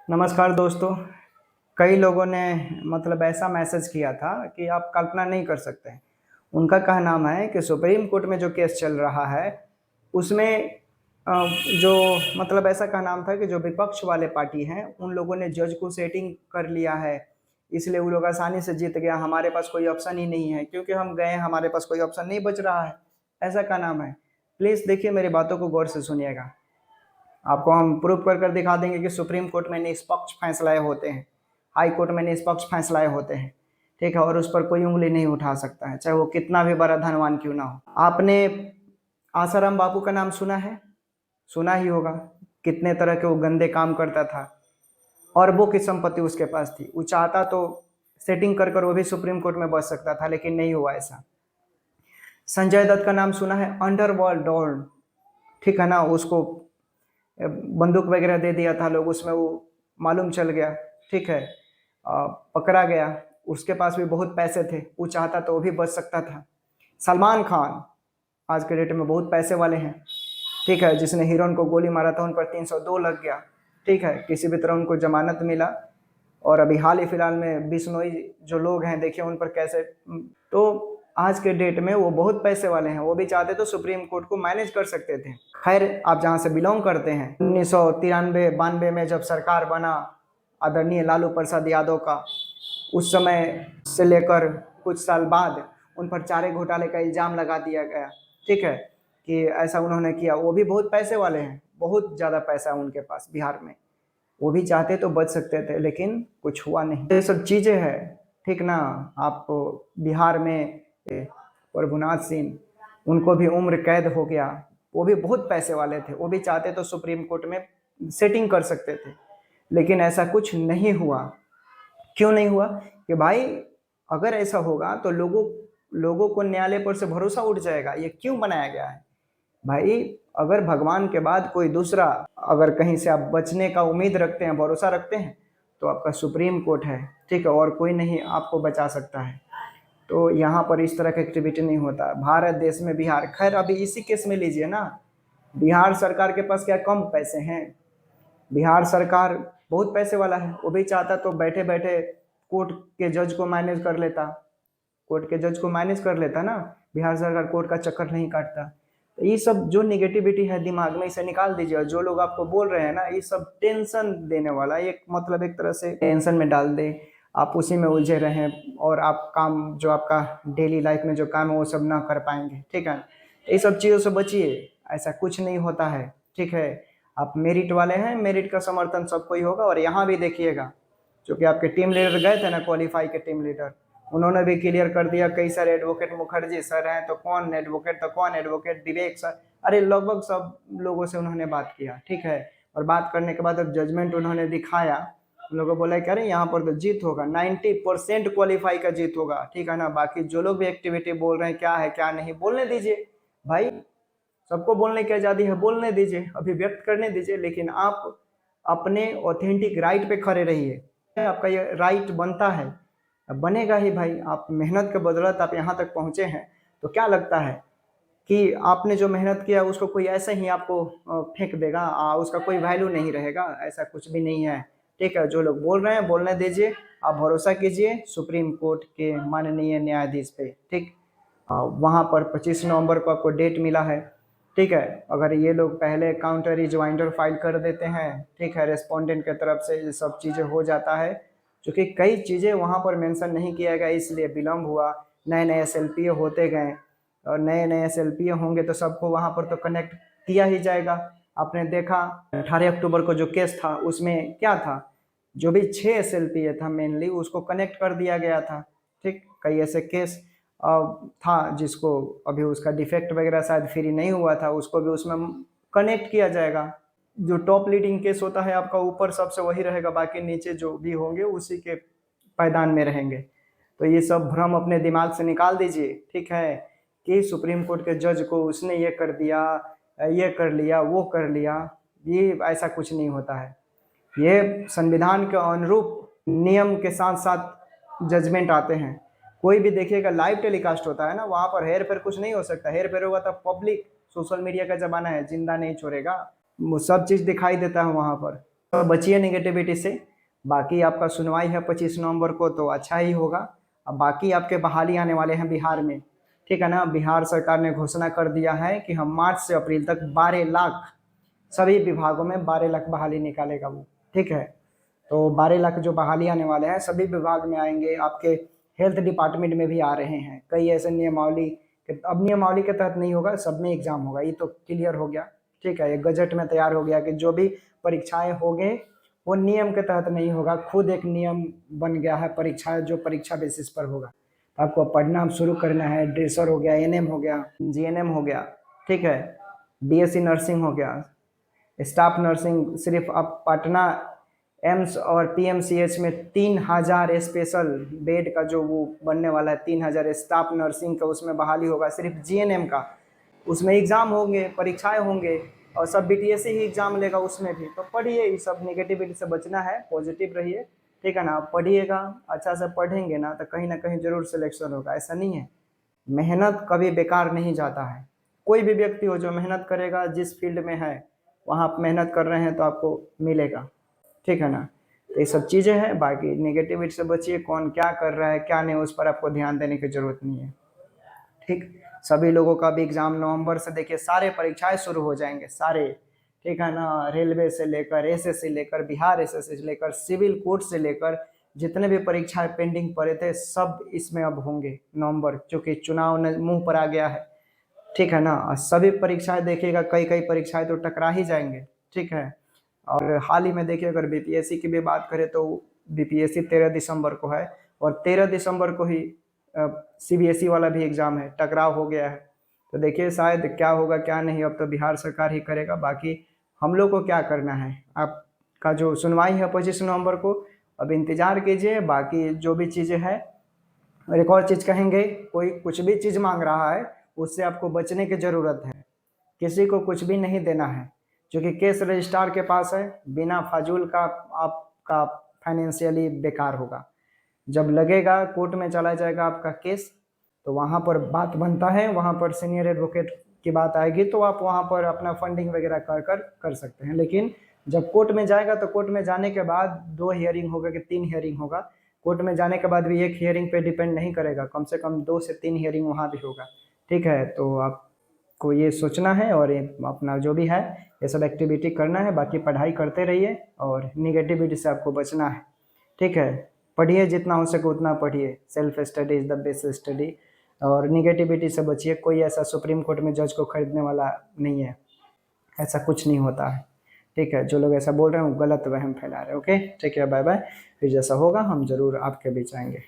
नमस्कार दोस्तों। कई लोगों ने ऐसा मैसेज किया था कि आप कल्पना नहीं कर सकते हैं। उनका कहना है कि सुप्रीम कोर्ट में जो केस चल रहा है उसमें जो ऐसा कहना था कि जो विपक्ष वाले पार्टी हैं उन लोगों ने जज को सेटिंग कर लिया है, इसलिए वो लोग आसानी से जीत गया। हमारे पास कोई ऑप्शन ही नहीं है, क्योंकि हम गए हमारे पास कोई ऑप्शन नहीं बच रहा है, ऐसा का नाम है। प्लीज़ देखिए, मेरी बातों को गौर से सुनिएगा। आपको हम प्रूफ कर कर दिखा देंगे कि सुप्रीम कोर्ट में निष्पक्ष फैसलाएं होते हैं, हाई कोर्ट में निष्पक्ष फैसलाएं होते हैं, ठीक है। और उस पर कोई उंगली नहीं उठा सकता है, चाहे वो कितना भी बड़ा धनवान क्यों ना हो। आपने आसाराम बापू का नाम सुना है? सुना ही होगा। कितने तरह के वो गंदे काम करता था, अरबों की संपत्ति उसके पास थी। वो चाहता तो सेटिंग कर कर वो भी सुप्रीम कोर्ट में बच सकता था, लेकिन नहीं हुआ ऐसा। संजय दत्त का नाम सुना है? अंडरवर्ल्ड डॉन, ठीक है ना। उसको बंदूक वगैरह दे दिया था लोग, उसमें वो मालूम चल गया, ठीक है। पकड़ा गया। उसके पास भी बहुत पैसे थे, वो चाहता तो वो भी बच सकता था। सलमान खान आज के डेट में बहुत पैसे वाले हैं, ठीक है। जिसने हीरोइन को गोली मारा था उन पर 302 लग गया, ठीक है। किसी भी तरह उनको जमानत मिला। और अभी हाल ही फिलहाल में बिश्नोई जो लोग हैं, देखिए उन पर कैसे। तो आज के डेट में वो बहुत पैसे वाले हैं, वो भी चाहते तो सुप्रीम कोर्ट को मैनेज कर सकते थे। खैर, आप जहाँ से बिलोंग करते हैं, 1993-92 में जब सरकार बना आदरणीय लालू प्रसाद यादव का, उस समय से लेकर कुछ साल बाद उन पर चारे घोटाले का इल्ज़ाम लगा दिया गया, ठीक है, कि ऐसा उन्होंने किया। वो भी बहुत पैसे वाले हैं, बहुत ज़्यादा पैसा है उनके पास बिहार में। वो भी चाहते तो बच सकते थे, लेकिन कुछ हुआ नहीं। ये सब चीज़ें हैं, ठीक ना। आप बिहार में प्रभुनाथ सिंह, उनको भी उम्र कैद हो गया। वो भी बहुत पैसे वाले थे, वो भी चाहते तो सुप्रीम कोर्ट में सेटिंग कर सकते थे, लेकिन ऐसा कुछ नहीं हुआ। क्यों नहीं हुआ? कि भाई, अगर ऐसा होगा तो लोगों लोगों को न्यायालय पर से भरोसा उठ जाएगा। ये क्यों बनाया गया है भाई? अगर भगवान के बाद कोई दूसरा, अगर कहीं से आप बचने का उम्मीद रखते हैं, भरोसा रखते हैं, तो आपका सुप्रीम कोर्ट है, ठीक है। और कोई नहीं आपको बचा सकता है। तो यहाँ पर इस तरह का एक्टिविटी नहीं होता भारत देश में। बिहार, खैर अभी इसी केस में लीजिए ना, बिहार सरकार के पास क्या कम पैसे हैं? बिहार सरकार बहुत पैसे वाला है। वो भी चाहता तो बैठे बैठे कोर्ट के जज को मैनेज कर लेता, कोर्ट के जज को मैनेज कर लेता ना। बिहार सरकार कोर्ट का चक्कर नहीं काटता। तो ये सब जो निगेटिविटी है दिमाग में, इसे निकाल दीजिए। जो लोग आपको बोल रहे हैं ना, ये सब टेंशन देने वाला, एक एक तरह से टेंशन में डाल दे, आप उसी में उलझे रहें और आप काम, जो आपका डेली लाइफ में जो काम है वो सब ना कर पाएंगे, ठीक है। ये सब चीज़ों से बचिए, ऐसा कुछ नहीं होता है, ठीक है। आप मेरिट वाले हैं, मेरिट का समर्थन सबको ही होगा। और यहाँ भी देखिएगा, जो कि आपके टीम लीडर गए थे ना, क्वालिफाई के टीम लीडर, उन्होंने भी क्लियर कर दिया। कई सारे एडवोकेट, मुखर्जी सर हैं तो कौन एडवोकेट, तो कौन एडवोकेट, विवेक सर, अरे लगभग सब लोगों से उन्होंने बात किया, ठीक है। और बात करने के बाद अब जजमेंट उन्होंने दिखाया। उन लोगों को बोला कि अरे यहाँ पर तो जीत होगा, 90% क्वालिफाई का जीत होगा, ठीक है ना। बाकी जो लोग भी एक्टिविटी बोल रहे हैं, क्या है क्या नहीं, बोलने दीजिए भाई। सबको बोलने की आज़ादी है, बोलने दीजिए, अभिव्यक्त करने दीजिए। लेकिन आप अपने ऑथेंटिक राइट पे खड़े रहिए। आपका ये राइट बनता है, बनेगा ही भाई। आप मेहनत के बदौलत आप यहाँ तक पहुँचे हैं, तो क्या लगता है कि आपने जो मेहनत किया उसको कोई ऐसे ही आपको फेंक देगा? उसका कोई वैल्यू नहीं रहेगा? ऐसा कुछ भी नहीं है, ठीक है। जो लोग बोल रहे हैं बोलने दीजिए। आप भरोसा कीजिए सुप्रीम कोर्ट के माननीय न्यायाधीश पे, ठीक। वहाँ पर 25 नवंबर को आपको डेट मिला है, ठीक है। अगर ये लोग पहले काउंटर रिजवाइंडर फाइल कर देते हैं, ठीक है, रेस्पोंडेंट की तरफ से, ये सब चीज़ें हो जाता है। क्योंकि कई चीज़ें वहाँ पर मेंशन नहीं किया गया, इसलिए विलम्ब हुआ। नए नए एसएलपीए होते गए, और नए नए एसएलपीए होंगे तो सबको वहाँ पर तो कनेक्ट किया ही जाएगा। आपने देखा 18 अक्टूबर को जो केस था उसमें क्या था, जो भी 6 एसएलपीए था मेनली, उसको कनेक्ट कर दिया गया था, ठीक। कई ऐसे केस था जिसको अभी उसका डिफेक्ट वगैरह शायद फ्री नहीं हुआ था, उसको भी उसमें कनेक्ट किया जाएगा। जो टॉप लीडिंग केस होता है आपका, ऊपर सबसे वही रहेगा, बाकी नीचे जो भी होंगे उसी के पायदान में रहेंगे। तो ये सब भ्रम अपने दिमाग से निकाल दीजिए, ठीक है, कि सुप्रीम कोर्ट के जज को उसने ये कर दिया, ये कर लिया, वो कर लिया। ये ऐसा कुछ नहीं होता है। ये संविधान के अनुरूप नियम के साथ साथ जजमेंट आते हैं। कोई भी देखिएगा, लाइव टेलीकास्ट होता है ना, वहाँ पर हेर फेर कुछ नहीं हो सकता। हेर फेर होगा तो पब्लिक, सोशल मीडिया का ज़माना है, जिंदा नहीं छोड़ेगा, वो सब चीज़ दिखाई देता है वहाँ पर। तो बचिए नेगेटिविटी से। बाकी आपका सुनवाई है 25 नवंबर को, तो अच्छा ही होगा। अब बाकी आपके बहाली आने वाले हैं बिहार में, ठीक है ना। बिहार सरकार ने घोषणा कर दिया है कि हम मार्च से अप्रैल तक 12 लाख, सभी विभागों में 12 लाख बहाली निकालेगा वो, ठीक है। तो 12 लाख जो बहाली आने वाले हैं सभी विभाग में आएंगे। आपके हेल्थ डिपार्टमेंट में भी आ रहे हैं कई ऐसे नियमावली। अब नियमावली के तहत नहीं होगा, सब में एग्जाम होगा, ये तो क्लियर हो गया, ठीक है। ये गजट में तैयार हो गया कि जो भी परीक्षाएं होंगे वो नियम के तहत नहीं होगा, खुद एक नियम बन गया है परीक्षा, जो परीक्षा बेसिस पर होगा। तो आपको पढ़ना शुरू करना है। ड्रेसर हो गया, एएनएम हो गया, जीएनएम हो गया, ठीक है, बीएससी नर्सिंग हो गया, स्टाफ नर्सिंग। सिर्फ अब पटना एम्स और पीएमसीएच में 3000 स्पेशल बेड का जो वो बनने वाला है, 3000 स्टाफ नर्सिंग का उसमें बहाली होगा, सिर्फ जीएनएम का। उसमें एग्ज़ाम होंगे, परीक्षाएं होंगे, और सब बीटीएस ही एग्ज़ाम लेगा उसमें भी। तो पढ़िए, ये सब नेगेटिविटी से बचना है, पॉजिटिव रहिए, ठीक है ना। आप पढ़िएगा, अच्छा से पढ़ेंगे ना तो कहीं ज़रूर सिलेक्शन होगा, ऐसा नहीं है। मेहनत कभी बेकार नहीं जाता है। कोई भी व्यक्ति हो जो मेहनत करेगा, जिस फील्ड में है वहाँ आप मेहनत कर रहे हैं तो आपको मिलेगा, ठीक है ना। तो ये सब चीज़ें हैं। बाकी नेगेटिविटी से बचिए, कौन क्या कर रहा है क्या नहीं उस पर आपको ध्यान देने की ज़रूरत नहीं है, ठीक। सभी लोगों का भी एग्ज़ाम नवंबर से देखिए सारे परीक्षाएं शुरू हो जाएंगे सारे, ठीक है ना। रेलवे से लेकर एसएससी लेकर बिहार एसएससी से लेकर सिविल कोर्ट से लेकर जितने भी परीक्षाएं पेंडिंग पड़े थे सब इसमें अब होंगे नवंबर, क्योंकि चुनाव मुंह पर आ गया है, ठीक है ना। और सभी परीक्षाएं देखिएगा, कई कई परीक्षाएं तो टकरा ही जाएंगे, ठीक है। और हाल ही में देखिए, अगर बीपीएससी की भी बात करें तो बीपीएससी 13 दिसंबर को है, और 13 दिसंबर को ही सीबीएसई वाला भी एग्ज़ाम है, टकराव हो गया है। तो देखिए शायद क्या होगा क्या नहीं, अब तो बिहार सरकार ही करेगा। बाकी हम लोग को क्या करना है, आपका जो सुनवाई है 25 नवंबर को, अब इंतज़ार कीजिए। बाकी जो भी चीज़ें हैं, एक और चीज़ कहेंगे, कोई कुछ भी चीज़ मांग रहा है उससे आपको बचने की ज़रूरत है। किसी को कुछ भी नहीं देना है, क्योंकि केस रजिस्ट्रार के पास है। बिना फाजूल का आपका फाइनेंशियली बेकार होगा। जब लगेगा कोर्ट में चला जाएगा आपका केस, तो वहाँ पर बात बनता है, वहाँ पर सीनियर एडवोकेट की बात आएगी, तो आप वहाँ पर अपना फंडिंग वगैरह कर सकते हैं। लेकिन जब कोर्ट में जाएगा तो कोर्ट में जाने के बाद 2 हियरिंग होगा कि 3 हियरिंग होगा। कोर्ट में जाने के बाद भी एक हियरिंग पे डिपेंड नहीं करेगा, कम से कम 2 से 3 हियरिंग वहाँ भी होगा, ठीक है। तो आपको ये सोचना है और ये अपना जो भी है ये सब एक्टिविटी करना है। बाकी पढ़ाई करते रहिए और निगेटिविटी से आपको बचना है, ठीक है। पढ़िए, जितना हो सके उतना पढ़िए, self study is the best study. और निगेटिविटी से बचिए। कोई ऐसा सुप्रीम कोर्ट में जज को खरीदने वाला नहीं है, ऐसा कुछ नहीं होता है, ठीक है। जो लोग ऐसा बोल रहे हैं वो गलत वहम फैला रहे हैं, ओके, ठीक है, बाय बाय। फिर जैसा होगा हम ज़रूर आपके बीच आएंगे।